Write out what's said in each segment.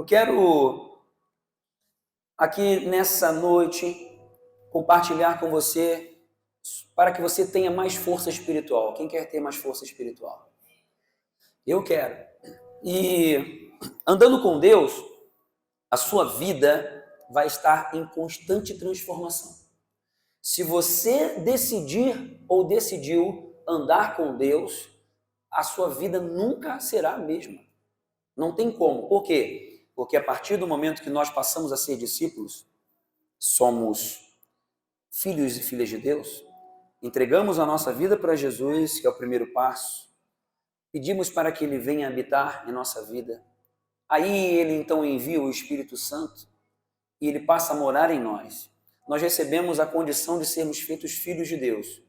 Eu quero aqui nessa noite compartilhar com você para que você tenha mais força espiritual. Quem quer ter mais força espiritual? Eu quero. E andando com Deus, a sua vida vai estar em constante transformação. Se você decidir ou decidiu andar com Deus, a sua vida nunca será a mesma. Não tem como. Por quê? Porque a partir do momento que nós passamos a ser discípulos, somos filhos e filhas de Deus, entregamos a nossa vida para Jesus, que é o primeiro passo, pedimos para que Ele venha habitar em nossa vida. Aí Ele então envia o Espírito Santo e Ele passa a morar em nós. Nós recebemos a condição de sermos feitos filhos de Deus.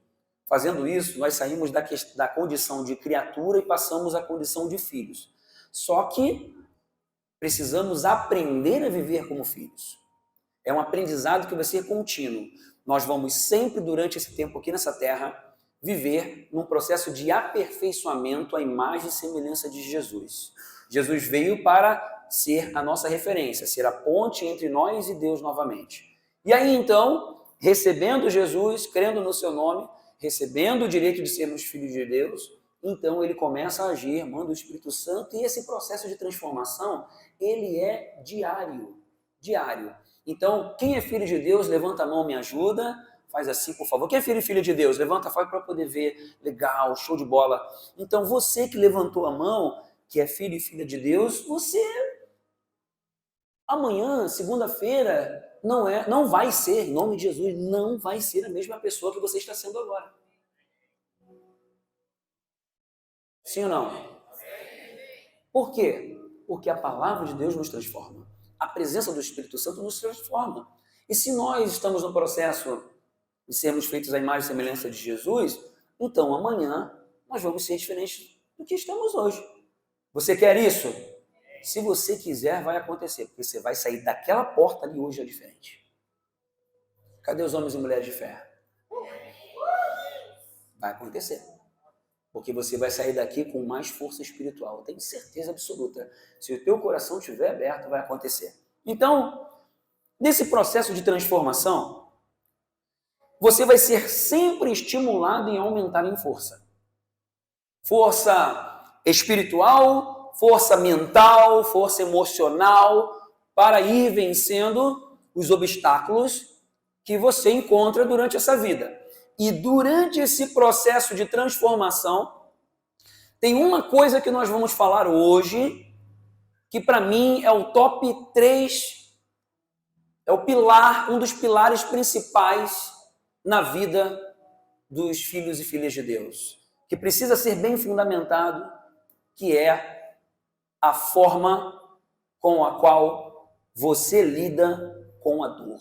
Fazendo isso, nós saímos da condição de criatura e passamos à condição de filhos. Só que precisamos aprender a viver como filhos. É um aprendizado que vai ser contínuo. Nós vamos sempre, durante esse tempo aqui nessa terra, viver num processo de aperfeiçoamento à imagem e semelhança de Jesus. Jesus veio para ser a nossa referência, ser a ponte entre nós e Deus novamente. E aí então, recebendo Jesus, crendo no seu nome, recebendo o direito de sermos filhos de Deus, então ele começa a agir, manda o Espírito Santo, e esse processo de transformação, ele é diário. Então, quem é filho de Deus, levanta a mão, me ajuda, faz assim, por favor. Quem é filho e filha de Deus, levanta a mão para poder ver, legal, show de bola. Então, você que levantou a mão, que é filho e filha de Deus, você, amanhã, segunda-feira, não vai ser, em nome de Jesus, não vai ser a mesma pessoa que você está sendo agora. Sim ou não? Por quê? Porque a palavra de Deus nos transforma. A presença do Espírito Santo nos transforma. E se nós estamos no processo de sermos feitos à imagem e semelhança de Jesus, então amanhã nós vamos ser diferentes do que estamos hoje. Você quer isso? Se você quiser, vai acontecer, porque você vai sair daquela porta ali hoje diferente. Cadê os homens e mulheres de fé? Vai acontecer. Porque você vai sair daqui com mais força espiritual. Eu tenho certeza absoluta. Se o teu coração estiver aberto, vai acontecer. Então, nesse processo de transformação, você vai ser sempre estimulado em aumentar em força. Força espiritual, força mental, força emocional, para ir vencendo os obstáculos que você encontra durante essa vida. E durante esse processo de transformação, tem uma coisa que nós vamos falar hoje, que para mim é o top 3, é o pilar, um dos pilares principais na vida dos filhos e filhas de Deus, que precisa ser bem fundamentado, que é a forma com a qual você lida com a dor.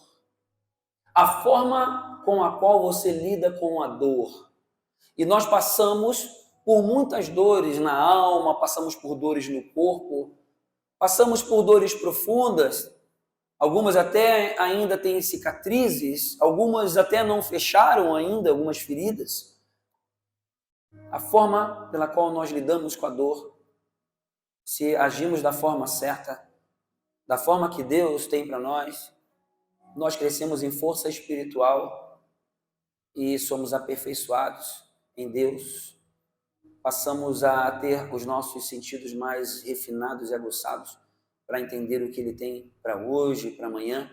A forma com a qual você lida com a dor. E nós passamos por muitas dores na alma, passamos por dores no corpo, passamos por dores profundas, algumas até ainda têm cicatrizes, algumas até não fecharam ainda, algumas feridas. A forma pela qual nós lidamos com a dor, se agimos da forma certa, da forma que Deus tem para nós crescemos em força espiritual e somos aperfeiçoados em Deus. Passamos a ter os nossos sentidos mais refinados e aguçados para entender o que Ele tem para hoje, para amanhã,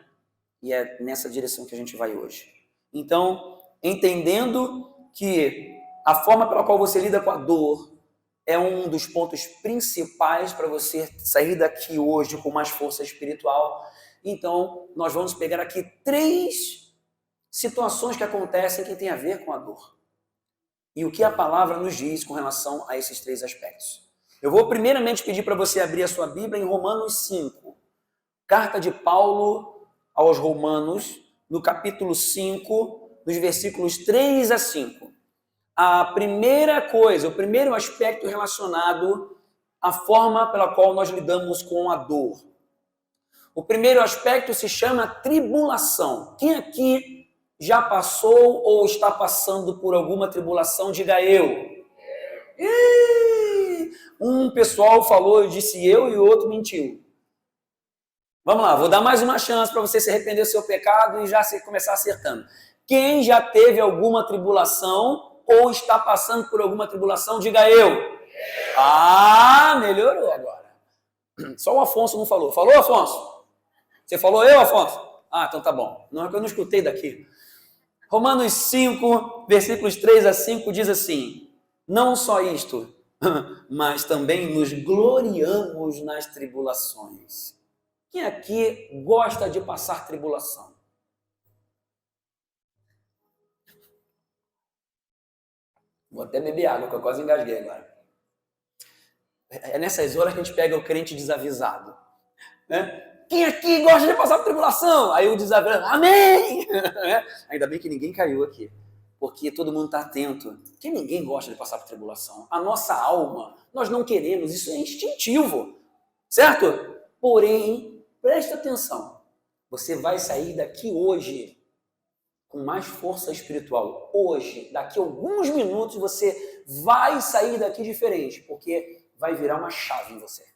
e é nessa direção que a gente vai hoje. Então, entendendo que a forma pela qual você lida com a dor é um dos pontos principais para você sair daqui hoje com mais força espiritual, então nós vamos pegar aqui 3 situações que acontecem que tem a ver com a dor. E o que a palavra nos diz com relação a esses 3 aspectos. Eu vou primeiramente pedir para você abrir a sua Bíblia em Romanos 5. Carta de Paulo aos Romanos, no capítulo 5, nos versículos 3 a 5. A primeira coisa, o primeiro aspecto relacionado à forma pela qual nós lidamos com a dor. O primeiro aspecto se chama tribulação. Quem aqui já passou ou está passando por alguma tribulação, diga eu. Um pessoal falou, eu disse eu, e o outro mentiu. Vamos lá, vou dar mais uma chance para você se arrepender do seu pecado e já começar acertando. Quem já teve alguma tribulação ou está passando por alguma tribulação, diga eu. Ah, melhorou agora. Só o Afonso não falou. Falou, Afonso? Você falou eu, Afonso? Ah, então tá bom. Não é que eu não escutei daqui. Romanos 5, versículos 3 a 5 diz assim: não só isto, mas também nos gloriamos nas tribulações. Quem aqui gosta de passar tribulação? Vou até beber água, que eu quase engasguei agora. É nessas horas que a gente pega o crente desavisado, né? Quem aqui gosta de passar por tribulação? Aí o desavisado, amém! Ainda bem que ninguém caiu aqui, porque todo mundo está atento. Que ninguém gosta de passar por tribulação. A nossa alma, nós não queremos, isso é instintivo, certo? Porém, preste atenção, você vai sair daqui hoje com mais força espiritual. Hoje, daqui a alguns minutos, você vai sair daqui diferente, porque vai virar uma chave em você.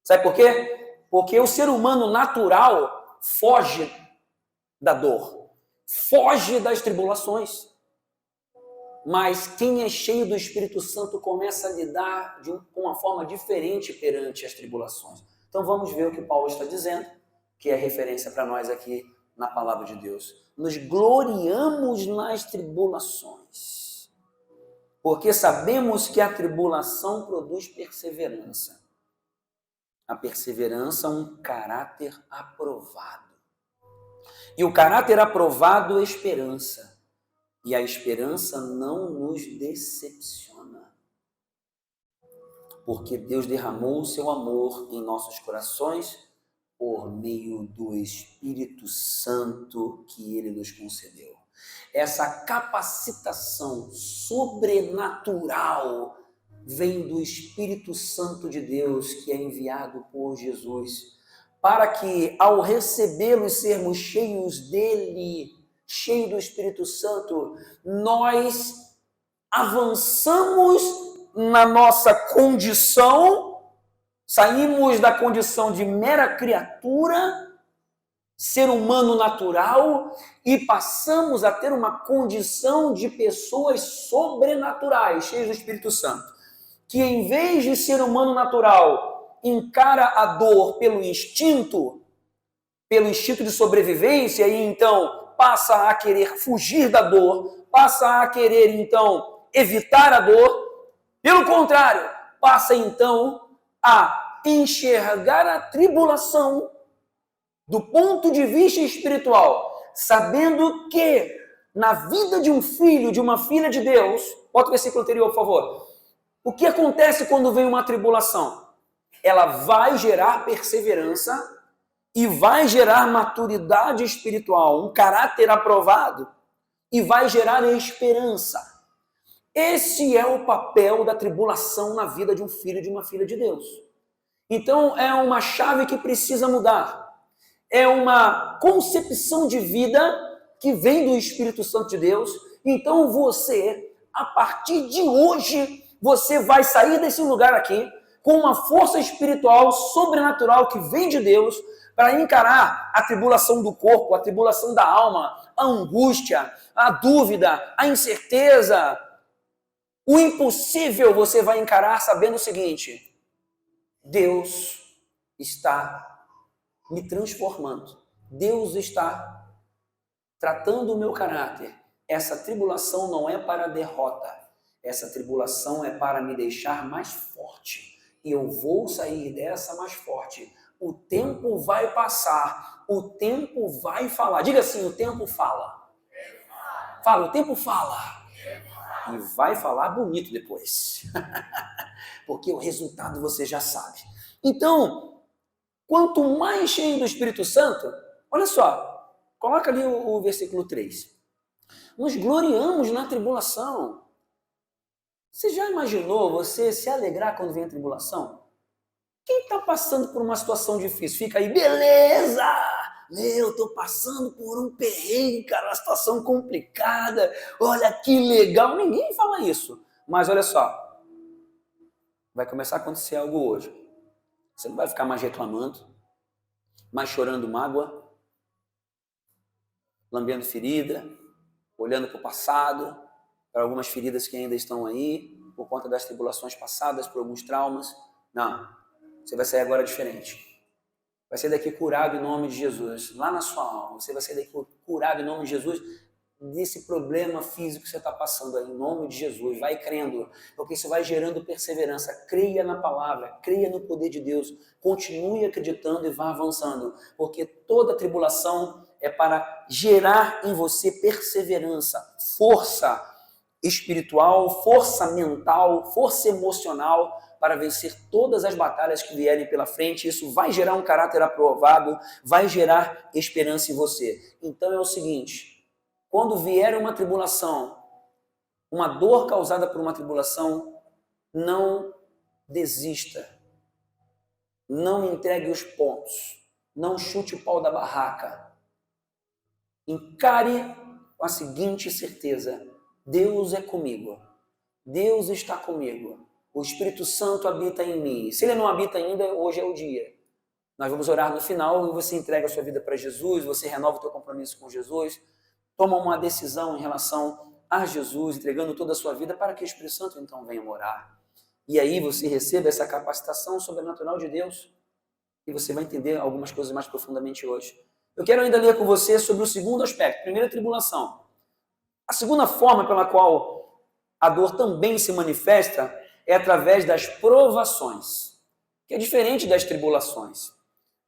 Sabe por quê? Porque o ser humano natural foge da dor, foge das tribulações. Mas quem é cheio do Espírito Santo começa a lidar com uma forma diferente perante as tribulações. Então vamos ver o que Paulo está dizendo, que é referência para nós aqui na palavra de Deus. Nos gloriamos nas tribulações, porque sabemos que a tribulação produz perseverança. A perseverança é um caráter aprovado. E o caráter aprovado é esperança. E a esperança não nos decepciona. Porque Deus derramou o seu amor em nossos corações por meio do Espírito Santo que Ele nos concedeu. Essa capacitação sobrenatural vem do Espírito Santo de Deus, que é enviado por Jesus, para que, ao recebê-lo e sermos cheios dele, cheios do Espírito Santo, nós avançamos na nossa condição, saímos da condição de mera criatura, ser humano natural, e passamos a ter uma condição de pessoas sobrenaturais, cheias do Espírito Santo, que em vez de ser humano natural, encara a dor pelo instinto de sobrevivência, e então passa a querer fugir da dor, passa a querer então evitar a dor. Pelo contrário, passa então a enxergar a tribulação do ponto de vista espiritual, sabendo que na vida de um filho, de uma filha de Deus, bota o versículo anterior, por favor. O que acontece quando vem uma tribulação? Ela vai gerar perseverança e vai gerar maturidade espiritual, um caráter aprovado, e vai gerar esperança. Esse é o papel da tribulação na vida de um filho e de uma filha de Deus. Então, é uma chave que precisa mudar. É uma concepção de vida que vem do Espírito Santo de Deus. Então, você, a partir de hoje, você vai sair desse lugar aqui com uma força espiritual sobrenatural que vem de Deus, para encarar a tribulação do corpo, a tribulação da alma, a angústia, a dúvida, a incerteza. O impossível você vai encarar sabendo o seguinte: Deus está me transformando. Deus está tratando o meu caráter. Essa tribulação não é para a derrota. Essa tribulação é para me deixar mais forte. E eu vou sair dessa mais forte. O tempo vai passar, o tempo vai falar. Diga assim, o tempo fala. Fala, o tempo fala. E vai falar bonito depois. Porque o resultado você já sabe. Então, quanto mais cheio do Espírito Santo, olha só, coloca ali o versículo 3. Nos gloriamos na tribulação. Você já imaginou você se alegrar quando vem a tribulação? Quem está passando por uma situação difícil fica aí, beleza! Meu, estou passando por um perrengue, cara, uma situação complicada. Olha que legal. Ninguém fala isso. Mas olha só, vai começar a acontecer algo hoje. Você não vai ficar mais reclamando. mas chorando mágoa, lambendo ferida, olhando para o passado, para algumas feridas que ainda estão aí, por conta das tribulações passadas, por alguns traumas. Não, você vai sair agora diferente. Vai sair daqui curado em nome de Jesus, lá na sua alma. Você vai sair daqui curado em nome de Jesus desse problema físico que você está passando aí, em nome de Jesus. Vai crendo, porque isso vai gerando perseverança. Creia na palavra, creia no poder de Deus. Continue acreditando e vá avançando, porque toda tribulação é para gerar em você perseverança, força espiritual, força mental, força emocional, para vencer todas as batalhas que vierem pela frente. Isso vai gerar um caráter aprovado, vai gerar esperança em você. Então é o seguinte, quando vier uma tribulação, uma dor causada por uma tribulação, não desista, não entregue os pontos, não chute o pau da barraca. Encare com a seguinte certeza: Deus é comigo, Deus está comigo. O Espírito Santo habita em mim. Se ele não habita ainda, hoje é o dia. Nós vamos orar no final e você entrega a sua vida para Jesus, você renova o seu compromisso com Jesus, toma uma decisão em relação a Jesus, entregando toda a sua vida para que o Espírito Santo então venha morar. E aí você receba essa capacitação sobrenatural de Deus e você vai entender algumas coisas mais profundamente hoje. Eu quero ainda ler com você sobre o segundo aspecto, primeira tribulação. A segunda forma pela qual a dor também se manifesta é através das provações, que é diferente das tribulações.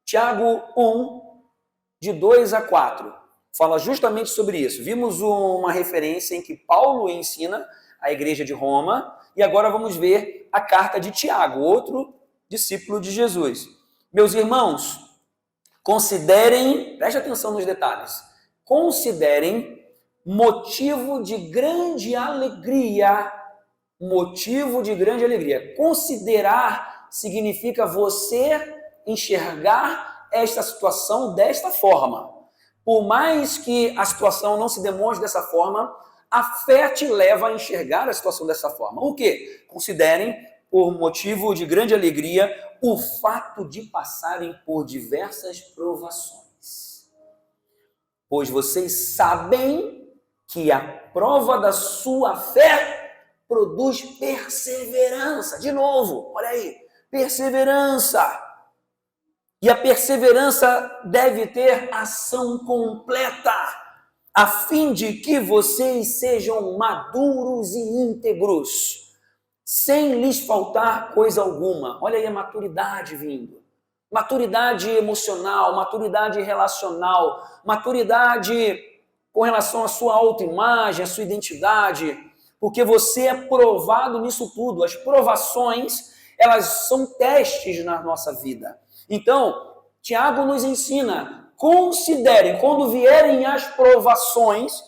Tiago 1, de 2 a 4, fala justamente sobre isso. Vimos uma referência em que Paulo ensina a igreja de Roma, e agora vamos ver a carta de Tiago, outro discípulo de Jesus. Meus irmãos, considerem, preste atenção nos detalhes, considerem motivo de grande alegria. Motivo de grande alegria. Considerar significa você enxergar esta situação desta forma. Por mais que a situação não se demonstre dessa forma, a fé te leva a enxergar a situação dessa forma. O quê? Considerem, por motivo de grande alegria, o fato de passarem por diversas provações. Pois vocês sabem que a prova da sua fé produz perseverança. De novo, olha aí, perseverança. E a perseverança deve ter ação completa, a fim de que vocês sejam maduros e íntegros, sem lhes faltar coisa alguma. Olha aí a maturidade vindo. Maturidade emocional, maturidade relacional, maturidade com relação à sua autoimagem, à sua identidade, porque você é provado nisso tudo. As provações, elas são testes na nossa vida. Então, Tiago nos ensina, considerem, quando vierem as provações,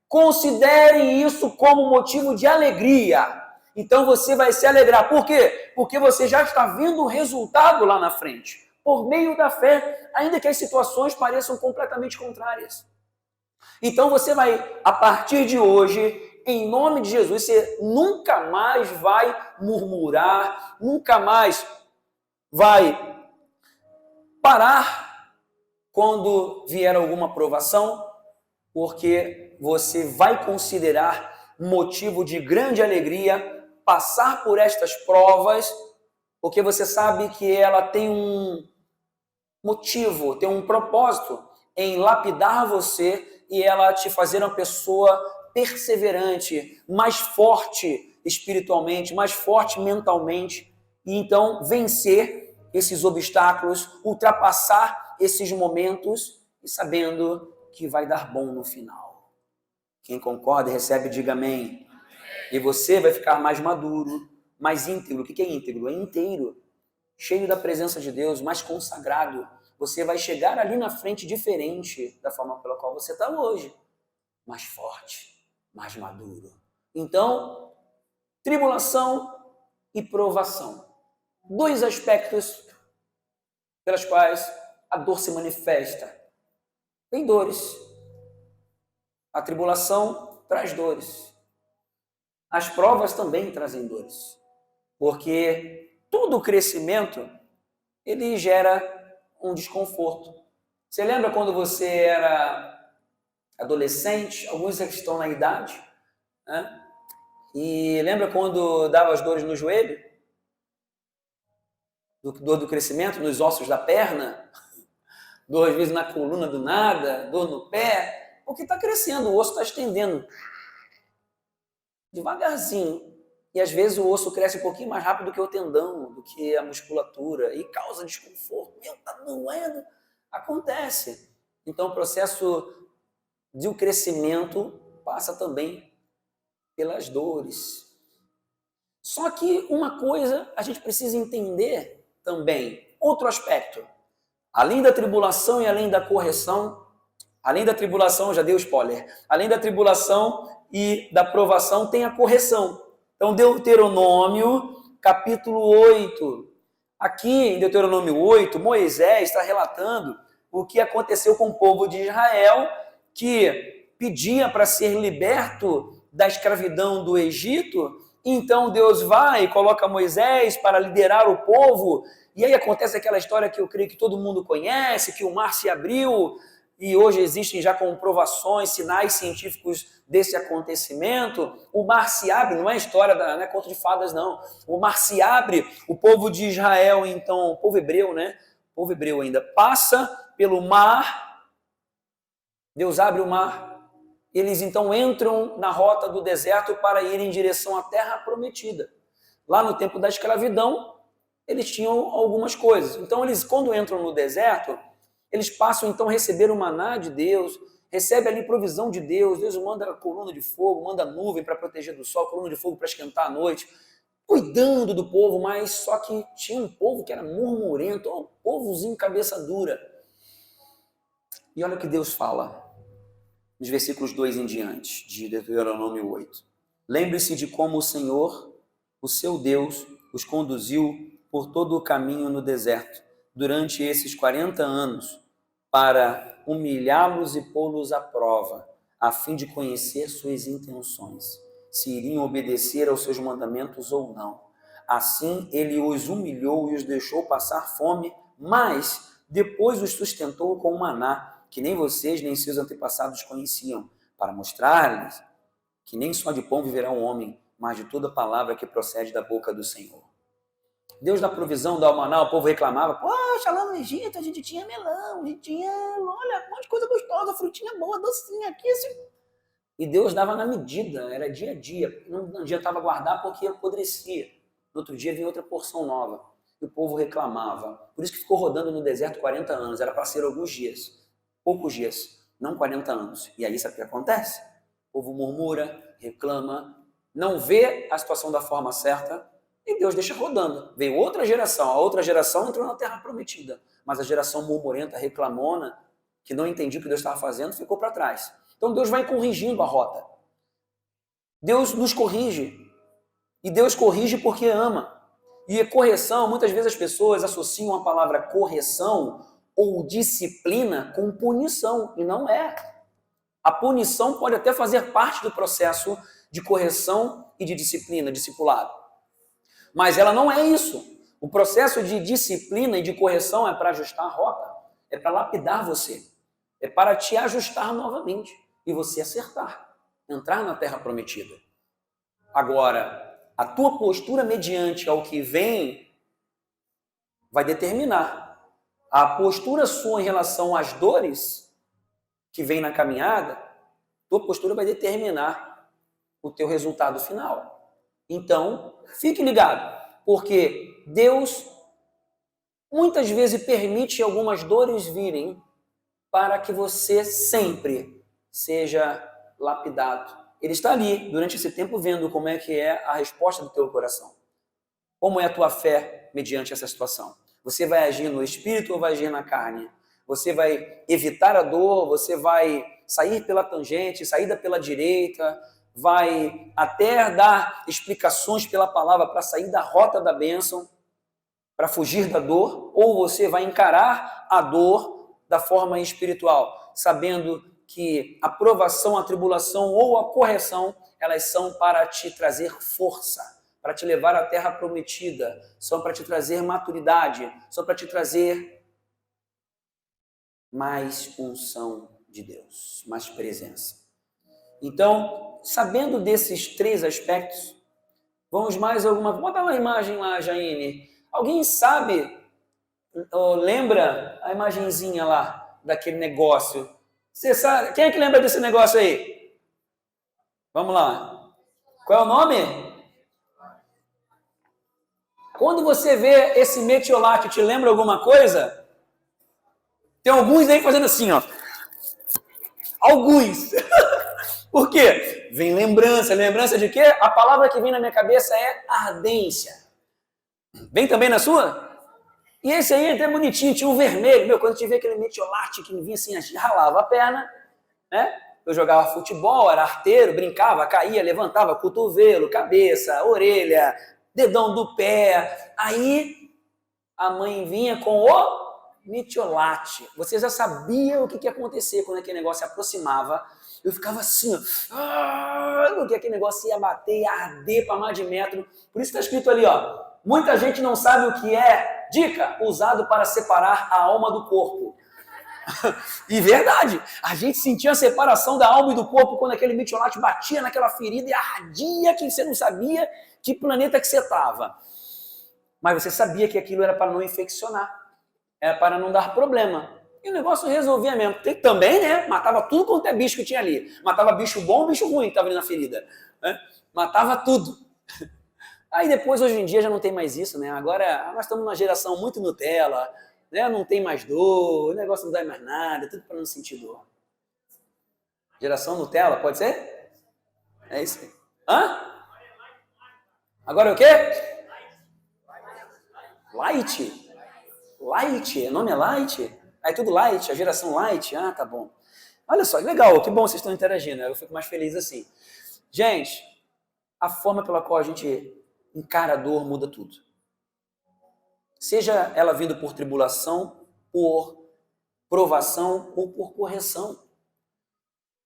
considerem isso como motivo de alegria. Então você vai se alegrar. Por quê? Porque você já está vendo o resultado lá na frente, por meio da fé, ainda que as situações pareçam completamente contrárias. Então você vai, a partir de hoje, em nome de Jesus, você nunca mais vai murmurar, nunca mais vai parar quando vier alguma provação, porque você vai considerar motivo de grande alegria passar por estas provas, porque você sabe que ela tem um motivo, tem um propósito em lapidar você e ela te fazer uma pessoa perseverante, mais forte espiritualmente, mais forte mentalmente, e então vencer esses obstáculos, ultrapassar esses momentos e sabendo que vai dar bom no final. Quem concorda e recebe, diga amém. E você vai ficar mais maduro, mais íntegro. O que é íntegro? É inteiro, cheio da presença de Deus, mais consagrado. Você vai chegar ali na frente diferente da forma pela qual você está hoje, mais forte, mais maduro. Então, tribulação e provação. Dois aspectos pelas quais a dor se manifesta. Tem dores. A tribulação traz dores. As provas também trazem dores. Porque todo crescimento, ele gera um desconforto. Você lembra quando você era adolescente? Alguns que estão na idade, né? E lembra quando dava as dores no joelho? Dor do crescimento, nos ossos da perna? Dor às vezes na coluna do nada? Dor no pé? Porque está crescendo, o osso está estendendo. Devagarzinho. E às vezes o osso cresce um pouquinho mais rápido do que o tendão, do que a musculatura, e causa desconforto. Meu, tá doendo. Acontece. Então o processo de crescimento passa também pelas dores. Só que uma coisa a gente precisa entender também, outro aspecto. Além da tribulação e além da correção, além da tribulação, já dei o spoiler, além da tribulação e da provação tem a correção. Então, Deuteronômio, capítulo 8. Aqui, em Deuteronômio 8, Moisés está relatando o que aconteceu com o povo de Israel, que pedia para ser liberto da escravidão do Egito. Então, Deus vai e coloca Moisés para liderar o povo. E aí acontece aquela história que eu creio que todo mundo conhece, que o mar se abriu, e hoje existem já comprovações, sinais científicos desse acontecimento. O mar se abre, não é história, não é conto de fadas, não. O mar se abre, o povo de Israel, então, o povo hebreu, né? O povo hebreu ainda passa pelo mar, Deus abre o mar, eles então entram na rota do deserto para ir em direção à terra prometida. Lá no tempo da escravidão, eles tinham algumas coisas. Então, eles, quando entram no deserto, eles passam então a receber o maná de Deus, recebe ali provisão de Deus. Deus manda coluna de fogo, manda nuvem para proteger do sol, coluna de fogo para esquentar a noite, cuidando do povo, mas só que tinha um povo que era murmurento, um povozinho cabeça dura. E olha o que Deus fala nos versículos 2 em diante, de Deuteronômio 8. Lembre-se de como o Senhor, o seu Deus, os conduziu por todo o caminho no deserto, durante esses 40 anos, para humilhá-los e pô-los à prova, a fim de conhecer suas intenções, se iriam obedecer aos seus mandamentos ou não. Assim, ele os humilhou e os deixou passar fome, mas depois os sustentou com o maná, que nem vocês nem seus antepassados conheciam, para mostrar-lhes que nem só de pão viverá o homem, mas de toda palavra que procede da boca do Senhor. Deus dá provisão, dá o maná, o povo reclamava, poxa, lá no Egito a gente tinha melão, a gente tinha, olha, um monte de coisa gostosa, frutinha boa, docinha aqui, assim. E Deus dava na medida, era dia a dia, não adiantava guardar porque apodrecia. No outro dia vinha outra porção nova, e o povo reclamava. Por isso que ficou rodando no deserto 40 anos, era para ser alguns dias, poucos dias, não 40 anos. E aí sabe o que acontece? O povo murmura, reclama, não vê a situação da forma certa, e Deus deixa rodando. Veio outra geração, a outra geração entrou na terra prometida, mas a geração murmurenta, reclamona, que não entendia o que Deus estava fazendo, ficou para trás. Então Deus vai corrigindo a rota. Deus nos corrige, e Deus corrige porque ama. E correção, muitas vezes as pessoas associam a palavra correção ou disciplina com punição, e não é. A punição pode até fazer parte do processo de correção e de disciplina, discipulado. Mas ela não é isso. O processo de disciplina e de correção é para ajustar a rota, é para lapidar você, é para te ajustar novamente e você acertar, entrar na terra prometida. Agora, a tua postura mediante ao que vem vai determinar. A postura sua em relação às dores que vem na caminhada, tua postura vai determinar o teu resultado final. Então, fique ligado, porque Deus muitas vezes permite algumas dores virem para que você sempre seja lapidado. Ele está ali, durante esse tempo, vendo como é que é a resposta do teu coração. Como é a tua fé mediante essa situação? Você vai agir no espírito ou vai agir na carne? Você vai evitar a dor, você vai sair pela tangente, saída pela direita, vai até dar explicações pela palavra para sair da rota da bênção, para fugir da dor, ou você vai encarar a dor da forma espiritual, sabendo que a provação, a tribulação ou a correção, elas são para te trazer força, para te levar à terra prometida, são para te trazer maturidade, são para te trazer mais unção de Deus, mais presença. Então, sabendo desses 3 aspectos, vamos mais alguma... Bota uma imagem lá, Jaine. Alguém sabe, ou lembra a imagenzinha lá, daquele negócio? Você sabe? Quem é que lembra desse negócio aí? Vamos lá. Qual é o nome? Quando você vê esse metiolate, te lembra alguma coisa? Tem alguns aí fazendo assim, ó. Alguns. Por quê? Vem lembrança. Lembrança de quê? A palavra que vem na minha cabeça é ardência. Vem também na sua? E esse aí é até bonitinho, tinha o vermelho. Meu, quando eu tive aquele metiolate que vinha assim, ralava a perna, né? Eu jogava futebol, era arteiro, brincava, caía, levantava cotovelo, cabeça, orelha, dedão do pé. Aí a mãe vinha com o metiolate. Você já sabia o que ia acontecer quando aquele negócio se aproximava. Eu ficava assim, ó, porque aquele negócio ia bater, ia arder para mais de metro. Por isso está escrito ali, ó. Muita gente não sabe o que é, dica, usado para separar a alma do corpo. E verdade, a gente sentia a separação da alma e do corpo quando aquele metiolate batia naquela ferida e ardia que você não sabia que planeta que você estava. Mas você sabia que aquilo era para não infeccionar, era para não dar problema. E o negócio resolvia mesmo. Também, né? Matava tudo quanto é bicho que tinha ali. Matava bicho bom, bicho ruim que estava ali na ferida. Né? Matava tudo. Aí depois, hoje em dia, já não tem mais isso, né? Agora, nós estamos numa geração muito Nutella, né? Não tem mais dor, o negócio não dá mais nada, tudo para não sentir dor. Geração Nutella, pode ser? É isso aí. Hã? Agora é o quê? Light? Light? O nome é Light? Aí tudo Light, a geração Light? Ah, tá bom. Olha só, que legal, que bom vocês estão interagindo, eu fico mais feliz assim. Gente, a forma pela qual a gente encara a dor muda tudo. Seja ela vindo por tribulação, por provação ou por correção.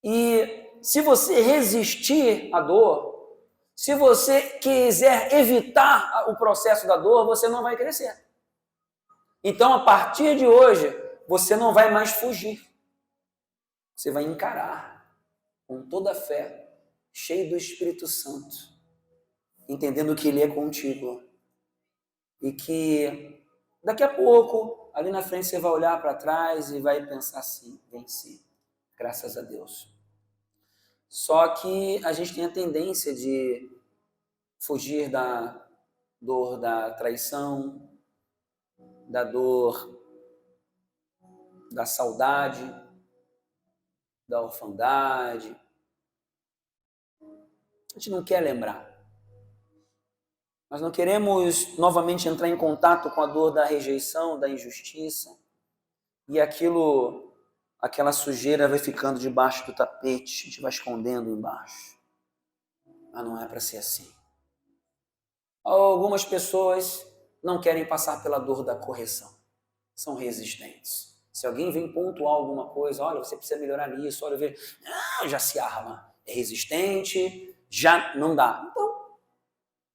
E se você resistir à dor, se você quiser evitar o processo da dor, você não vai crescer. Então, a partir de hoje, você não vai mais fugir. Você vai encarar com toda a fé, cheio do Espírito Santo, entendendo que Ele é contigo. E que daqui a pouco, ali na frente, você vai olhar para trás e vai pensar assim, venci, graças a Deus. Só que a gente tem a tendência de fugir da dor da traição, da dor da saudade, da orfandade. A gente não quer lembrar. Nós não queremos novamente entrar em contato com a dor da rejeição, da injustiça. E aquela sujeira vai ficando debaixo do tapete, a gente vai escondendo embaixo. Mas não é para ser assim. Algumas pessoas não querem passar pela dor da correção. São resistentes. Se alguém vem pontuar alguma coisa, olha, você precisa melhorar nisso, olha, já se arma. É resistente, já não dá. Então,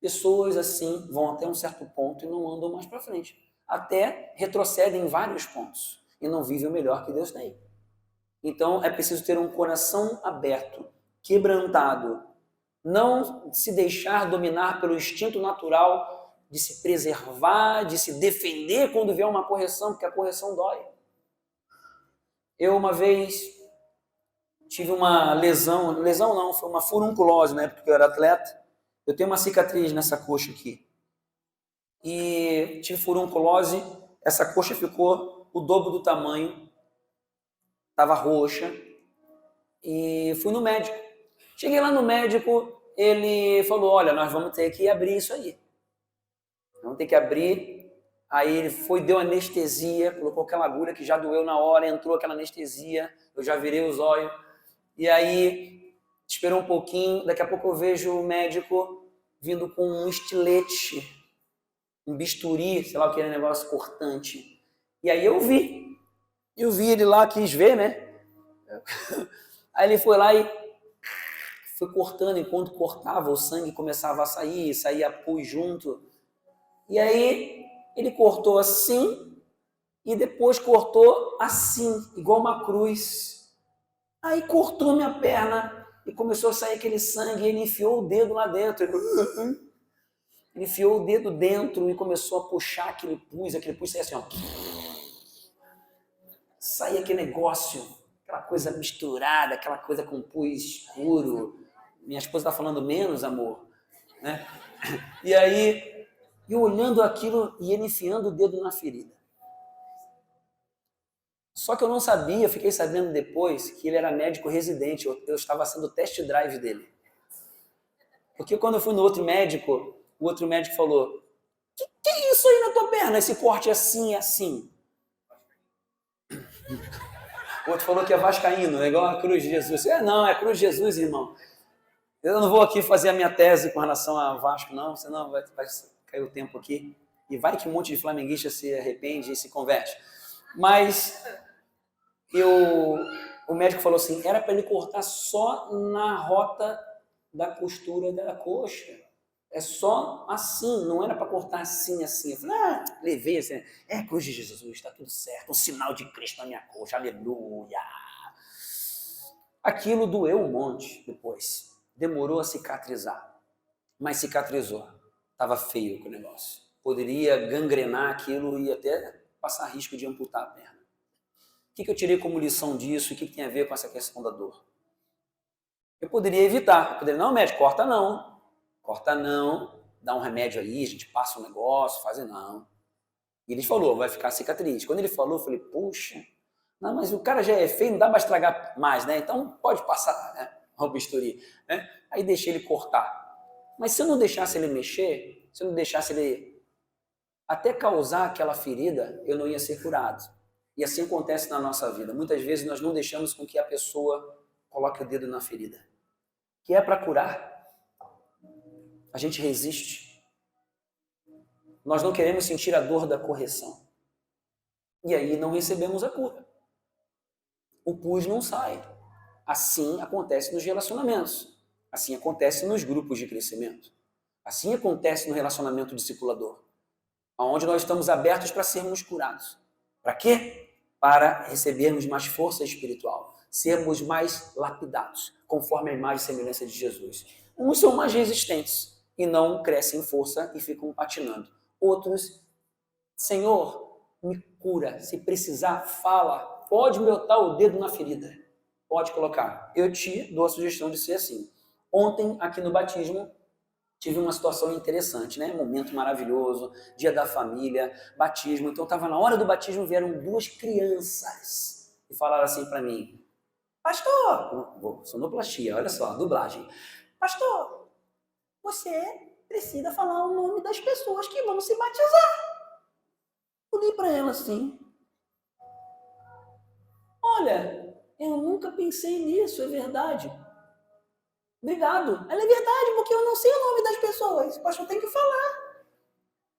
pessoas assim vão até um certo ponto e não andam mais para frente. Até retrocedem em vários pontos e não vivem o melhor que Deus tem. Então, é preciso ter um coração aberto, quebrantado, não se deixar dominar pelo instinto natural de se preservar, de se defender quando vier uma correção, porque a correção dói. Eu, uma vez, tive uma lesão não, foi uma furunculose, né, porque eu era atleta. Eu tenho uma cicatriz nessa coxa aqui. E tive furunculose, essa coxa ficou o dobro do tamanho, estava roxa, e fui no médico. Cheguei lá no médico, ele falou, olha, nós vamos ter que abrir isso aí. Vamos ter que abrir. Aí ele foi, deu anestesia, colocou aquela agulha que já doeu na hora, entrou aquela anestesia, eu já virei os olhos. E aí, esperou um pouquinho, daqui a pouco eu vejo o médico vindo com um estilete, um bisturi, sei lá o que era, negócio cortante. E aí eu vi ele lá, quis ver, né? Aí ele foi lá e foi cortando, enquanto cortava, o sangue começava a sair, saía pus junto. E aí ele cortou assim e depois cortou assim, igual uma cruz. Aí cortou minha perna e começou a sair aquele sangue e ele enfiou o dedo lá dentro. Ele enfiou o dedo dentro e começou a puxar aquele pus saía assim, ó. Saía aquele negócio, aquela coisa misturada, aquela coisa com pus escuro. Minha esposa está falando menos, amor, né? E aí, eu olhando aquilo e ele enfiando o dedo na ferida. Só que eu não sabia, fiquei sabendo depois que ele era médico residente, eu estava sendo o test drive dele. Porque quando eu fui no outro médico, o outro médico falou: que é isso aí na tua perna? Esse corte assim, assim. O outro falou que é vascaíno, é igual a cruz de Jesus. Não, é cruz de Jesus, irmão. Eu não vou aqui fazer a minha tese com relação a Vasco, não, senão vai cair o tempo aqui. E vai que um monte de flamenguista se arrepende e se converte. Mas o médico falou assim, era para ele cortar só na rota da costura da coxa. É só assim, não era para cortar assim, assim. Eu falei, levei assim, cruz de Jesus, está tudo certo, um sinal de Cristo na minha coxa, aleluia. Aquilo doeu um monte depois, demorou a cicatrizar, mas cicatrizou. Estava feio o negócio. Poderia gangrenar aquilo e até passar risco de amputar a perna. O que eu tirei como lição disso e o que tem a ver com essa questão da dor? Eu poderia evitar, eu poderia, não, médico, corta não, dá um remédio aí, a gente passa um negócio, faz não. E ele falou, vai ficar cicatriz. Quando ele falou, eu falei, puxa, não, mas o cara já é feio, não dá para estragar mais, né? Então pode passar, né? O bisturi, né? Aí deixei ele cortar. Mas se eu não deixasse ele mexer, se eu não deixasse ele até causar aquela ferida, eu não ia ser curado. E assim acontece na nossa vida. Muitas vezes nós não deixamos com que a pessoa coloque o dedo na ferida. Que é para curar. A gente resiste. Nós não queremos sentir a dor da correção. E aí não recebemos a cura. O pus não sai. Assim acontece nos relacionamentos. Assim acontece nos grupos de crescimento. Assim acontece no relacionamento discipulador. Onde nós estamos abertos para sermos curados. Para quê? Para recebermos mais força espiritual. Sermos mais lapidados, conforme a imagem e semelhança de Jesus. Uns são mais resistentes e não crescem em força e ficam patinando. Outros, Senhor, me cura. Se precisar, fala. Pode botar o dedo na ferida. Pode colocar. Eu te dou a sugestão de ser assim. Ontem, aqui no batismo, tive uma situação interessante, né? Momento maravilhoso, dia da família, batismo. Então, estava na hora do batismo, vieram duas crianças e falaram assim para mim, pastor, sonoplastia, olha só, dublagem. Pastor, você precisa falar o nome das pessoas que vão se batizar. Eu li para ela assim, olha, eu nunca pensei nisso, é verdade. Obrigado. Ela é verdade, porque eu não sei o nome das pessoas. O pastor tem que falar.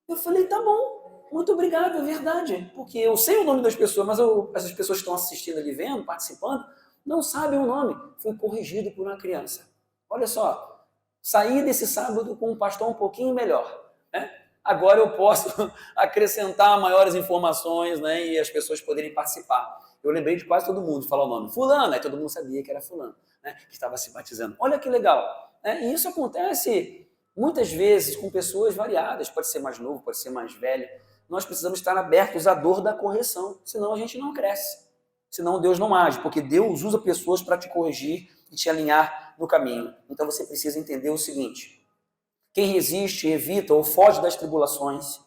Eu falei, tá bom, muito obrigado, é verdade. Porque eu sei o nome das pessoas, mas essas pessoas que estão assistindo ali, vendo, participando, não sabem o nome. Fui corrigido por uma criança. Olha só, saí desse sábado com um pastor um pouquinho melhor, né? Agora eu posso acrescentar maiores informações, né, e as pessoas poderem participar. Eu lembrei de quase todo mundo falar o nome. Fulano, aí todo mundo sabia que era fulano, né, que estava se batizando. Olha que legal. Né? E isso acontece muitas vezes com pessoas variadas. Pode ser mais novo, pode ser mais velho. Nós precisamos estar abertos à dor da correção, senão a gente não cresce. Senão Deus não age, porque Deus usa pessoas para te corrigir e te alinhar no caminho. Então você precisa entender o seguinte: quem resiste, evita ou foge das tribulações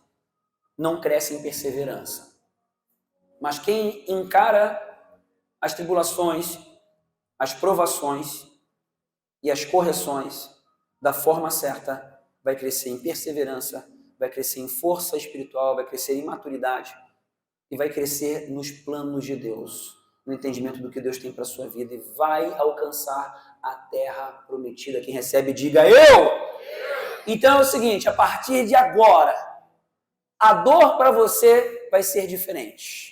não cresce em perseverança. Mas quem encara as tribulações, as provações e as correções da forma certa vai crescer em perseverança, vai crescer em força espiritual, vai crescer em maturidade e vai crescer nos planos de Deus, no entendimento do que Deus tem para a sua vida e vai alcançar a terra prometida. Quem recebe, diga eu! Então é o seguinte, a partir de agora, a dor para você vai ser diferente.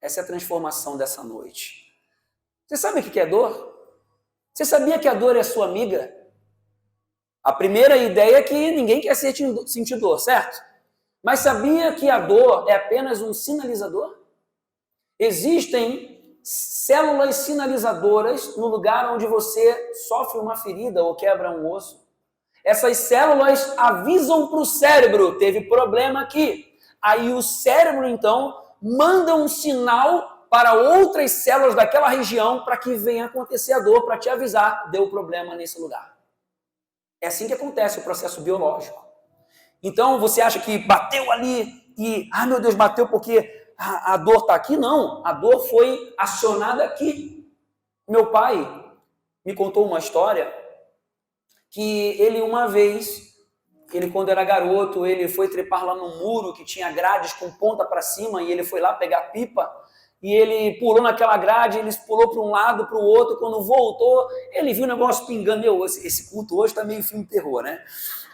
Essa é a transformação dessa noite. Você sabe o que é dor? Você sabia que a dor é sua amiga? A primeira ideia é que ninguém quer sentir dor, certo? Mas sabia que a dor é apenas um sinalizador? Existem células sinalizadoras no lugar onde você sofre uma ferida ou quebra um osso. Essas células avisam para o cérebro, teve problema aqui. Aí o cérebro, então, manda um sinal para outras células daquela região para que venha acontecer a dor, para te avisar, deu problema nesse lugar. É assim que acontece o processo biológico. Então, você acha que bateu ali e, meu Deus, bateu porque a dor está aqui? Não, a dor foi acionada aqui. Meu pai me contou uma história que ele uma vez, quando era garoto, ele foi trepar lá no muro que tinha grades com ponta para cima e ele foi lá pegar pipa e ele pulou naquela grade, ele pulou para um lado, para o outro, quando voltou, ele viu o negócio pingando. Meu, esse culto hoje está meio filme terror, né?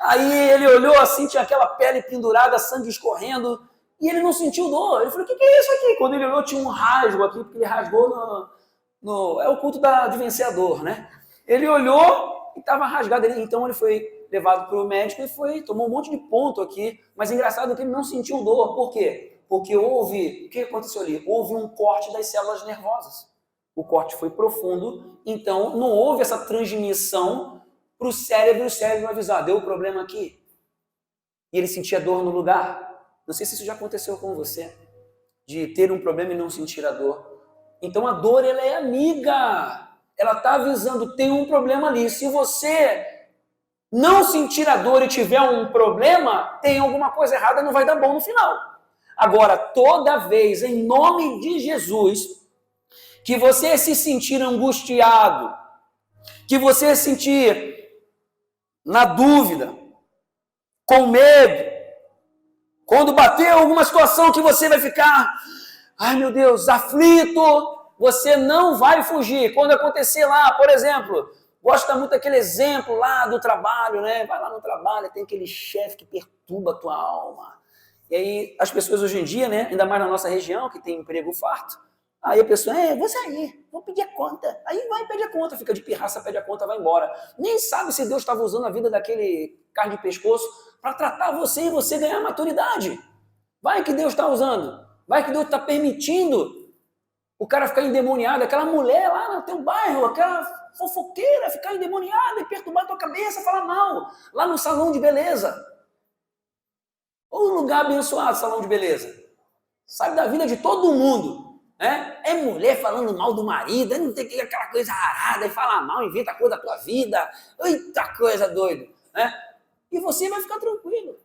Aí ele olhou assim, tinha aquela pele pendurada, sangue escorrendo, e ele não sentiu dor. Ele falou, o que é isso aqui? Quando ele olhou, tinha um rasgo aqui, porque ele rasgou é o culto de vencedor, né? Ele olhou e estava rasgado. Então ele foi levado para o médico e tomou um monte de ponto aqui, mas engraçado que ele não sentiu dor. Por quê? Porque o que aconteceu ali? Houve um corte das células nervosas. O corte foi profundo, então não houve essa transmissão para o cérebro avisar, deu problema aqui. E ele sentia dor no lugar. Não sei se isso já aconteceu com você, de ter um problema e não sentir a dor. Então a dor, ela é amiga. Ela está avisando, tem um problema ali. Se você não sentir a dor e tiver um problema, tem alguma coisa errada, não vai dar bom no final. Agora, toda vez, em nome de Jesus, que você se sentir angustiado, que você se sentir na dúvida, com medo, quando bater alguma situação que você vai ficar, ai meu Deus, aflito, você não vai fugir. Quando acontecer lá, por exemplo, gosta muito daquele exemplo lá do trabalho, né? Vai lá no trabalho, tem aquele chefe que perturba a tua alma. E aí as pessoas hoje em dia, né, ainda mais na nossa região, que tem emprego farto, aí a pessoa, vou sair, vou pedir a conta. Aí vai, pede a conta, fica de pirraça, pede a conta, vai embora. Nem sabe se Deus estava usando a vida daquele carne de pescoço para tratar você e você ganhar maturidade. Vai que Deus está usando. Vai que Deus está permitindo o cara ficar endemoniado, aquela mulher lá no teu bairro, aquela fofoqueira ficar endemoniada e perturbar a tua cabeça, falar mal, lá no salão de beleza. Ou um lugar abençoado, salão de beleza. Sabe da vida de todo mundo. Né? É mulher falando mal do marido, não tem aquela coisa arada, e fala mal, inventa coisa da tua vida. Eita coisa doida. Né? E você vai ficar tranquilo.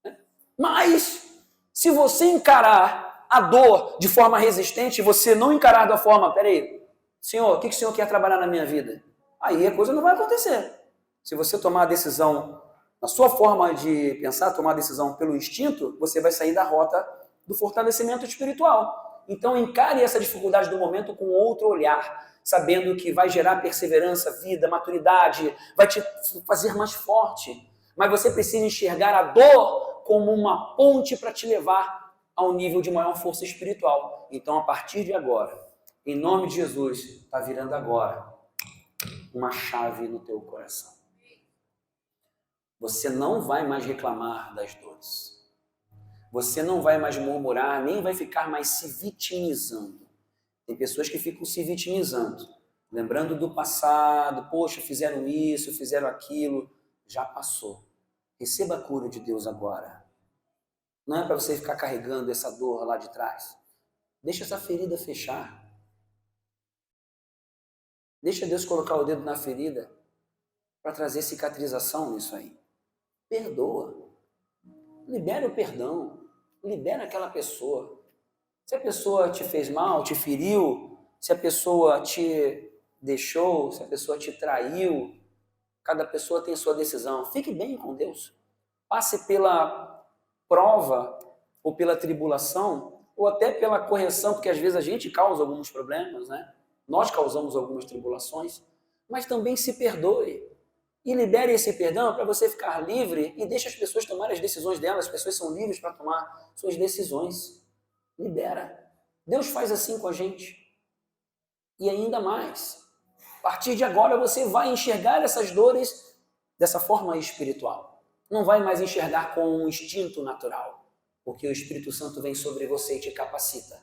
Né? Mas, se você encarar a dor de forma resistente, você não encarar da forma, peraí, Senhor, o que o Senhor quer trabalhar na minha vida? Aí a coisa não vai acontecer. Se você tomar a decisão, na sua forma de pensar, tomar a decisão pelo instinto, você vai sair da rota do fortalecimento espiritual. Então encare essa dificuldade do momento com outro olhar, sabendo que vai gerar perseverança, vida, maturidade, vai te fazer mais forte. Mas você precisa enxergar a dor como uma ponte para te levar a um nível de maior força espiritual. Então, a partir de agora, em nome de Jesus, está virando agora uma chave no teu coração. Você não vai mais reclamar das dores. Você não vai mais murmurar, nem vai ficar mais se vitimizando. Tem pessoas que ficam se vitimizando, lembrando do passado, poxa, fizeram isso, fizeram aquilo, já passou. Receba a cura de Deus agora. Não é para você ficar carregando essa dor lá de trás. Deixa essa ferida fechar. Deixa Deus colocar o dedo na ferida para trazer cicatrização nisso aí. Perdoa. Libera o perdão. Libera aquela pessoa. Se a pessoa te fez mal, te feriu, se a pessoa te deixou, se a pessoa te traiu, cada pessoa tem sua decisão. Fique bem com Deus. Passe pela prova ou pela tribulação ou até pela correção, porque às vezes a gente causa alguns problemas, né? Nós causamos algumas tribulações, mas também se perdoe e libere esse perdão para você ficar livre e deixe as pessoas tomarem as decisões delas. As pessoas são livres para tomar suas decisões. Libera. Deus faz assim com a gente. E ainda mais, a partir de agora você vai enxergar essas dores dessa forma espiritual. Não vai mais enxergar com um instinto natural. porque o Espírito Santo vem sobre você e te capacita,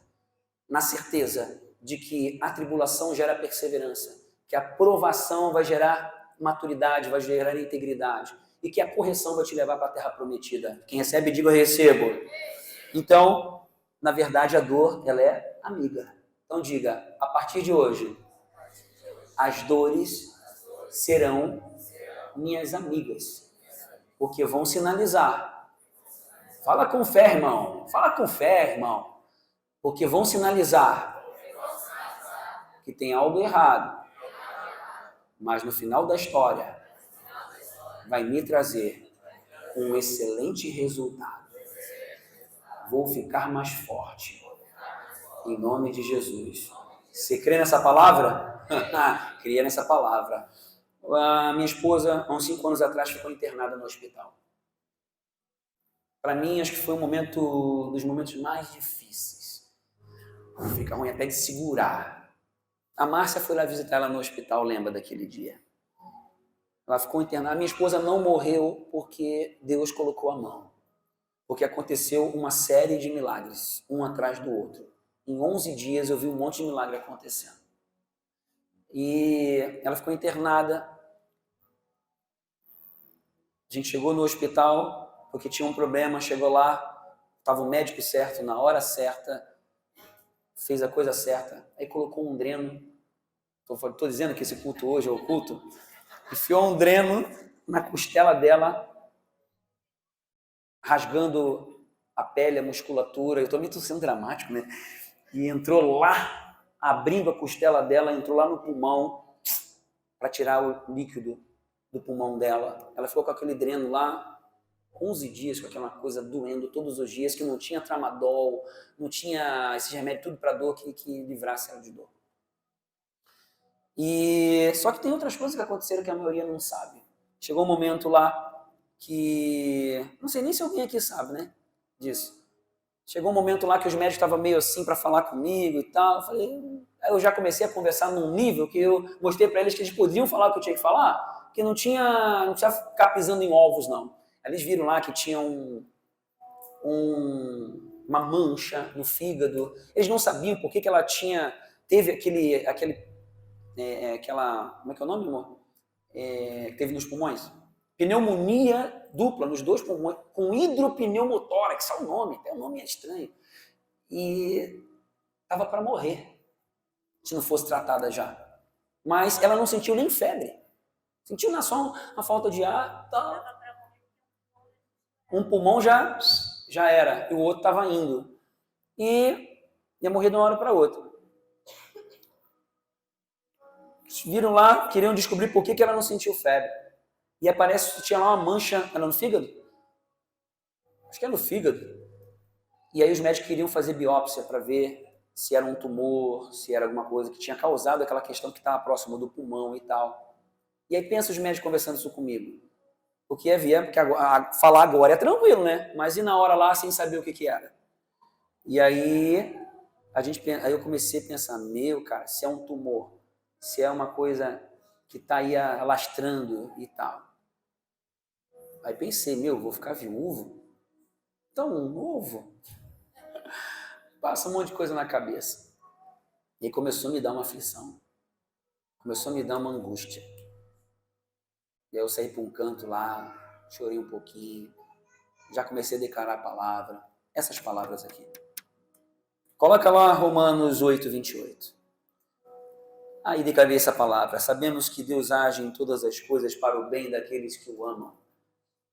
na certeza de que a tribulação gera perseverança, que a provação vai gerar maturidade, vai gerar integridade, e que a correção vai te levar para a terra prometida. Quem recebe, diga eu recebo. Então, na verdade, a dor, ela é amiga. Então diga, a partir de hoje, as dores serão minhas amigas, porque vão sinalizar. Fala com fé, irmão. Fala com fé, irmão. Porque vão sinalizar que tem algo errado. Mas no final da história, vai me trazer um excelente resultado. Vou ficar mais forte. Em nome de Jesus. Você crê nessa palavra? Cria nessa palavra. A minha esposa, há uns 5 anos atrás, ficou internada no hospital. Para mim, acho que foi um dos momentos mais difíceis. Fica ruim até de segurar. A Márcia foi lá visitar ela no hospital, lembra daquele dia? Ela ficou internada. Minha esposa não morreu porque Deus colocou a mão. Porque aconteceu uma série de milagres, um atrás do outro. Em 11 dias eu vi um monte de milagre acontecendo. E ela ficou internada. A gente chegou no hospital porque tinha um problema, chegou lá, estava o médico certo, na hora certa, fez a coisa certa. Aí colocou um dreno. Estou dizendo que esse culto hoje é o culto. Enfiou um dreno na costela dela, rasgando a pele, a musculatura. Eu estou meio sendo dramático, né? E entrou lá, abrindo a costela dela, entrou lá no pulmão para tirar o líquido do pulmão dela. Ela ficou com aquele dreno lá 11 dias, com aquela coisa doendo todos os dias, que não tinha tramadol, não tinha esse remédio tudo para dor que livrasse ela de dor. E só que tem outras coisas que aconteceram que a maioria não sabe. Chegou um momento lá que... Não sei nem se alguém aqui sabe, né? Disso. Chegou um momento lá que os médicos estavam meio assim para falar comigo e tal. Eu já comecei a conversar num nível que eu mostrei para eles que eles podiam falar o que eu tinha que falar, que não tinha ficar pisando em ovos, não. Eles viram lá que tinha uma mancha no fígado. Eles não sabiam por que ela teve aquela, como é que é o nome, amor? Que teve nos pulmões. Pneumonia dupla nos 2 pulmões, com hidropneumotórax, é o nome, até o nome é estranho. E estava para morrer, se não fosse tratada já. Mas ela não sentiu nem febre. Sentiu só uma falta de ar. Tá. Um pulmão já era, e o outro estava indo. E ia morrer de uma hora para outra. Viram lá, queriam descobrir por que ela não sentiu febre. E aparece que tinha lá uma mancha, era no fígado? Acho que era no fígado. E aí os médicos queriam fazer biópsia para ver se era um tumor, se era alguma coisa que tinha causado aquela questão que estava próximo do pulmão e tal. E aí pensa os médicos conversando isso comigo. Porque falar agora é tranquilo, né? Mas e na hora lá sem saber o que era? E aí eu comecei a pensar, cara, se é um tumor, se é uma coisa que está aí alastrando e tal. Aí pensei, vou ficar viúvo? Tão novo? Passa um monte de coisa na cabeça. E aí começou a me dar uma aflição. Começou a me dar uma angústia. E aí eu saí para um canto lá, chorei um pouquinho, já comecei a declarar a palavra, essas palavras aqui. Coloca lá Romanos 8, 28. Aí declarei essa palavra. Sabemos que Deus age em todas as coisas para o bem daqueles que o amam,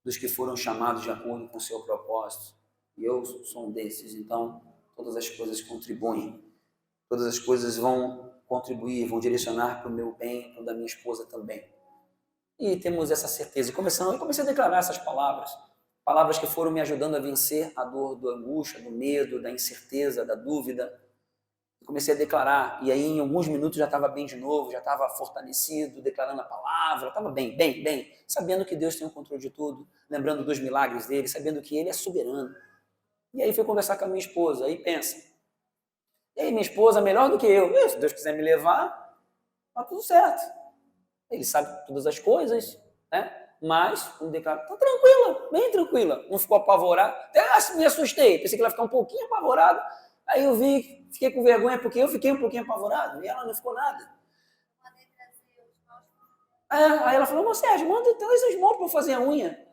dos que foram chamados de acordo com o seu propósito. E eu sou um desses, então todas as coisas contribuem. Todas as coisas vão contribuir, vão direcionar para o meu bem, para o da minha esposa também. E temos essa certeza. Eu comecei a declarar essas palavras. Palavras que foram me ajudando a vencer a dor da angústia, do medo, da incerteza, da dúvida. Eu comecei a declarar, e aí em alguns minutos já estava bem de novo, já estava fortalecido, declarando a palavra, estava bem, sabendo que Deus tem o controle de tudo, lembrando dos milagres dele, sabendo que ele é soberano. E aí fui conversar com a minha esposa, aí pensa, e aí minha esposa melhor do que eu, se Deus quiser me levar, tá tudo certo. Ele sabe todas as coisas, né? Mas, como declarou, tá tranquila, bem tranquila. Não ficou apavorada. Até me assustei, pensei que ela ia ficar um pouquinho apavorada. Aí eu vi, fiquei com vergonha, porque eu fiquei um pouquinho apavorado. E ela não ficou nada. Aí ela falou, Sérgio, manda trazer os moldes para fazer a unha.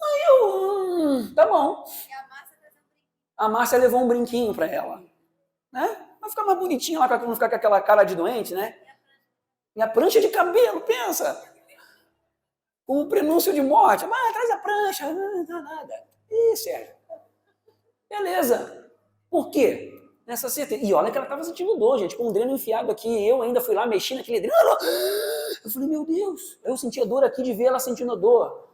Aí eu, tá bom. A Márcia levou um brinquinho para ela. Né? Vai ficar mais bonitinha lá, para não ficar com aquela cara de doente, né? E a prancha de cabelo, pensa. Com o prenúncio de morte. Traz a prancha, não dá nada. Ih, Sérgio. Beleza. Por quê? Nessa certeza. E olha que ela estava sentindo dor, gente, com um dreno enfiado aqui. Eu ainda fui lá, mexi naquele dreno. Eu falei, meu Deus. Eu sentia dor aqui de ver ela sentindo dor.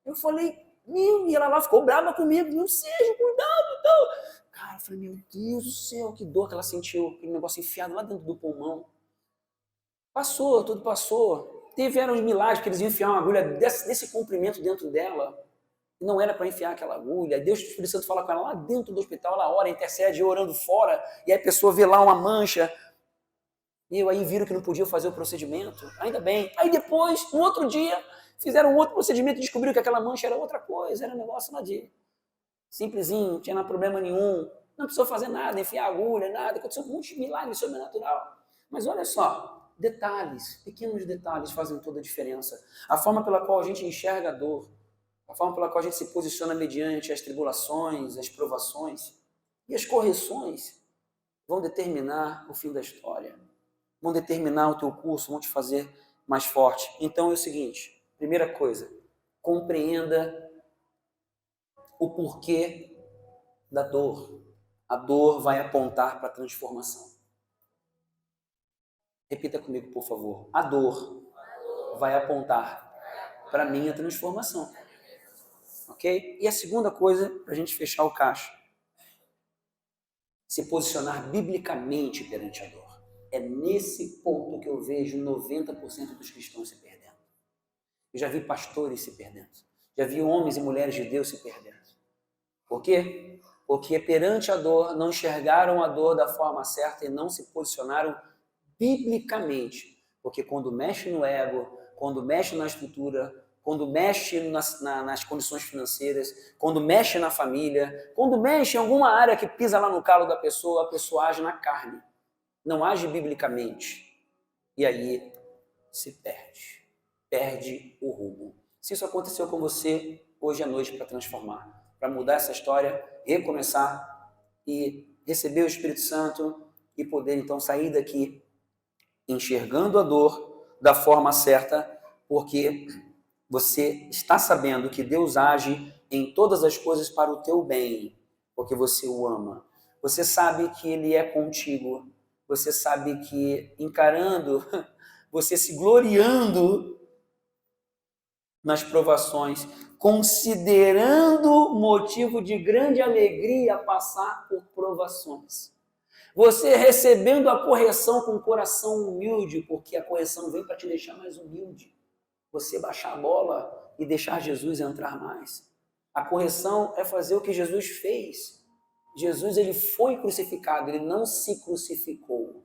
Eu falei, e ela lá ficou brava comigo. Meu Sérgio, cuidado e tal. Cara, eu falei, meu Deus do céu, que dor que ela sentiu. Aquele negócio enfiado lá dentro do pulmão. Passou, tudo passou. Tiveram os milagres que eles iam enfiar uma agulha desse comprimento dentro dela. Não era para enfiar aquela agulha. Deus, o Espírito Santo fala com ela lá dentro do hospital, ela ora, intercede, orando fora, e aí a pessoa vê lá uma mancha. E aí viram que não podia fazer o procedimento. Ainda bem. Aí depois, no outro dia, fizeram outro procedimento e descobriram que aquela mancha era outra coisa, era um negócio lá de simplesinho, não tinha problema nenhum. Não precisou fazer nada, enfiar agulha, nada. Aconteceu um monte de milagre sobrenatural. Mas olha só, detalhes, pequenos detalhes fazem toda a diferença. A forma pela qual a gente enxerga a dor, a forma pela qual a gente se posiciona mediante as tribulações, as provações e as correções vão determinar o fim da história, vão determinar o teu curso, vão te fazer mais forte. Então é o seguinte, primeira coisa, compreenda o porquê da dor. A dor vai apontar para a transformação. Repita comigo, por favor. A dor vai apontar para a minha transformação. Ok? E a segunda coisa, para a gente fechar o cacho, se posicionar biblicamente perante a dor. É nesse ponto que eu vejo 90% dos cristãos se perdendo. Eu já vi pastores se perdendo. Já vi homens e mulheres de Deus se perdendo. Por quê? Porque perante a dor, não enxergaram a dor da forma certa e não se posicionaram biblicamente. Porque quando mexe no ego, quando mexe na estrutura, quando mexe nas condições financeiras, quando mexe na família, quando mexe em alguma área que pisa lá no calo da pessoa, a pessoa age na carne, não age biblicamente. E aí se perde o rumo. Se isso aconteceu com você, hoje é noite para transformar, para mudar essa história, recomeçar e receber o Espírito Santo e poder então sair daqui enxergando a dor da forma certa, porque você está sabendo que Deus age em todas as coisas para o teu bem, porque você o ama. Você sabe que Ele é contigo. Você sabe que encarando, você se gloriando nas provações, considerando motivo de grande alegria passar por provações. Você recebendo a correção com o coração humilde, porque a correção vem para te deixar mais humilde. Você baixar a bola e deixar Jesus entrar mais. A correção é fazer o que Jesus fez. Jesus, ele foi crucificado, ele não se crucificou.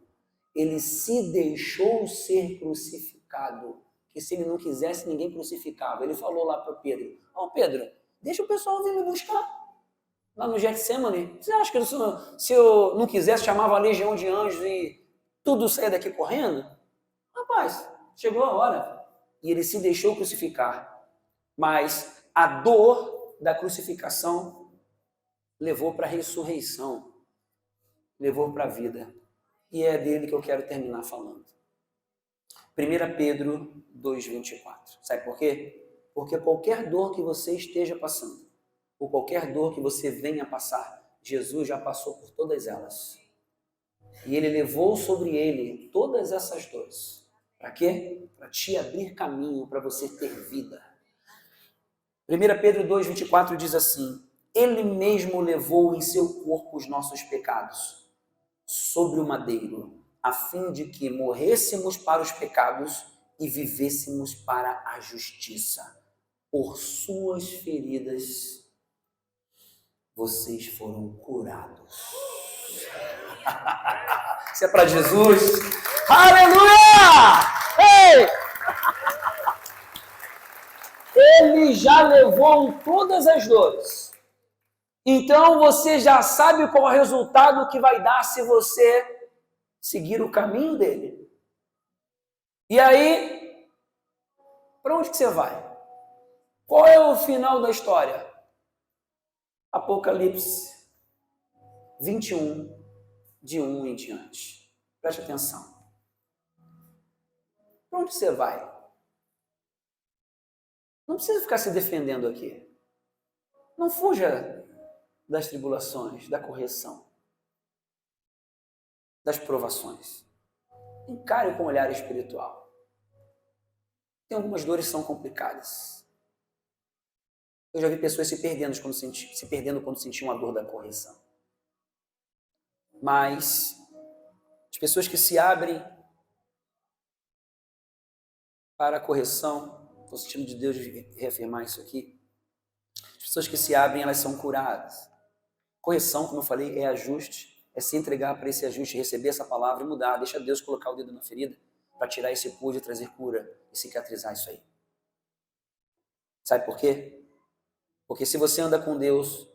Ele se deixou ser crucificado. Que se ele não quisesse, ninguém crucificava. Ele falou lá para Pedro, Pedro, deixa o pessoal vir me buscar. Lá no Getsemane, você acha que se eu não quisesse, chamava a legião de anjos e tudo saia daqui correndo? Rapaz, chegou a hora. E ele se deixou crucificar. Mas a dor da crucificação levou para a ressurreição, levou para a vida. E é dele que eu quero terminar falando. 1 Pedro 2,24. Sabe por quê? Porque qualquer dor que você esteja passando, ou qualquer dor que você venha passar, Jesus já passou por todas elas. E ele levou sobre ele todas essas dores. Para quê? Para te abrir caminho, para você ter vida. 1 Pedro 2,24 diz assim, Ele mesmo levou em seu corpo os nossos pecados sobre o madeiro, a fim de que morrêssemos para os pecados e vivêssemos para a justiça. Por suas feridas, vocês foram curados. Isso é para Jesus. Aleluia! Ei! Ele já levou todas as dores. Então você já sabe qual é o resultado que vai dar se você seguir o caminho dele. E aí, para onde que você vai? Qual é o final da história? Apocalipse 21, de 1 em diante. Preste atenção. Para onde você vai? Não precisa ficar se defendendo aqui. Não fuja das tribulações, da correção, das provações. Encare com um olhar espiritual. Tem algumas dores que são complicadas. Eu já vi pessoas se perdendo quando sentiam a dor da correção. Mas as pessoas que se abrem para a correção, estou sentindo de Deus reafirmar isso aqui, as pessoas que se abrem, elas são curadas. Correção, como eu falei, é ajuste, é se entregar para esse ajuste, receber essa palavra e mudar. Deixa Deus colocar o dedo na ferida para tirar esse pus e trazer cura e cicatrizar isso aí. Sabe por quê? Porque se você anda com Deus,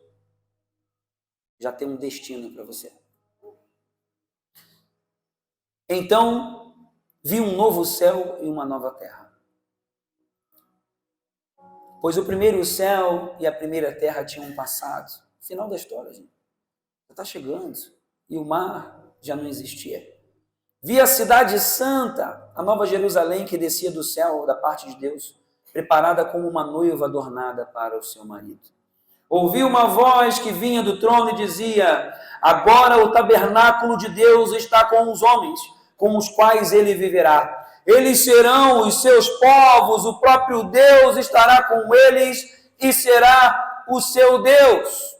já tem um destino para você. Então, vi um novo céu e uma nova terra. Pois o primeiro céu e a primeira terra tinham passado. Final da história, gente. Já está chegando. E o mar já não existia. Vi a cidade santa, a nova Jerusalém, que descia do céu da parte de Deus, preparada como uma noiva adornada para o seu marido. Ouvi uma voz que vinha do trono e dizia: agora o tabernáculo de Deus está com os homens, com os quais ele viverá. Eles serão os seus povos, o próprio Deus estará com eles e será o seu Deus.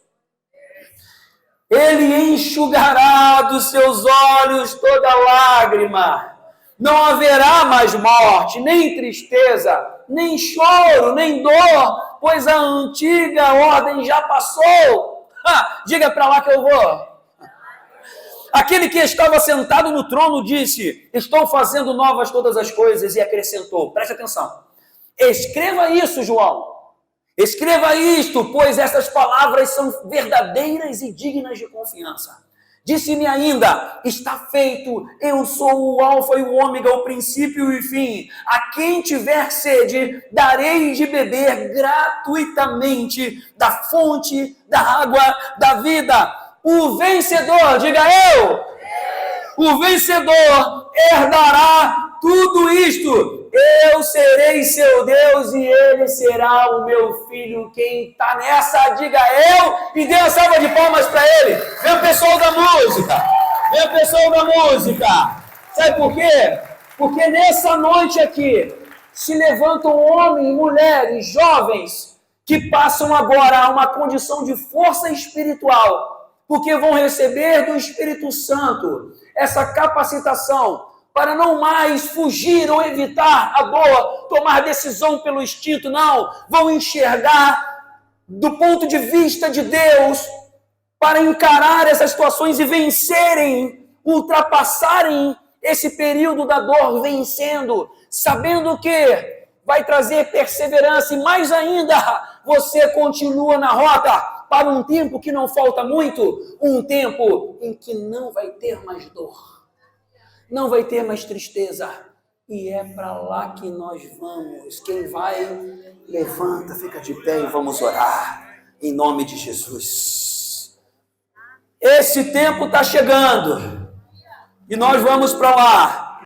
Ele enxugará dos seus olhos toda lágrima. Não haverá mais morte, nem tristeza, nem choro, nem dor, pois a antiga ordem já passou. Diga para lá que eu vou. Aquele que estava sentado no trono disse: estou fazendo novas todas as coisas, e acrescentou. Preste atenção. Escreva isso, João. Escreva isto, pois essas palavras são verdadeiras e dignas de confiança. Disse-me ainda: está feito, eu sou o alfa e o ômega, o princípio e o fim. A quem tiver sede, darei de beber gratuitamente da fonte da água da vida. O vencedor, diga eu! O vencedor herdará tudo isto. Eu serei seu Deus e ele será o meu filho. Quem está nessa, diga eu, e dê uma salva de palmas para ele. Vem o pessoal da música. Vem o pessoal da música. Sabe por quê? Porque nessa noite aqui se levantam homens, mulheres, jovens que passam agora a uma condição de força espiritual, porque vão receber do Espírito Santo essa capacitação para não mais fugir ou evitar a dor, tomar decisão pelo instinto, não. Vão enxergar do ponto de vista de Deus para encarar essas situações e vencerem, ultrapassarem esse período da dor, vencendo, sabendo que vai trazer perseverança e mais ainda, você continua na rota para um tempo que não falta muito, um tempo em que não vai ter mais dor. Não vai ter mais tristeza. E é para lá que nós vamos. Quem vai, levanta, fica de pé e vamos orar. Em nome de Jesus. Esse tempo está chegando. E nós vamos para lá.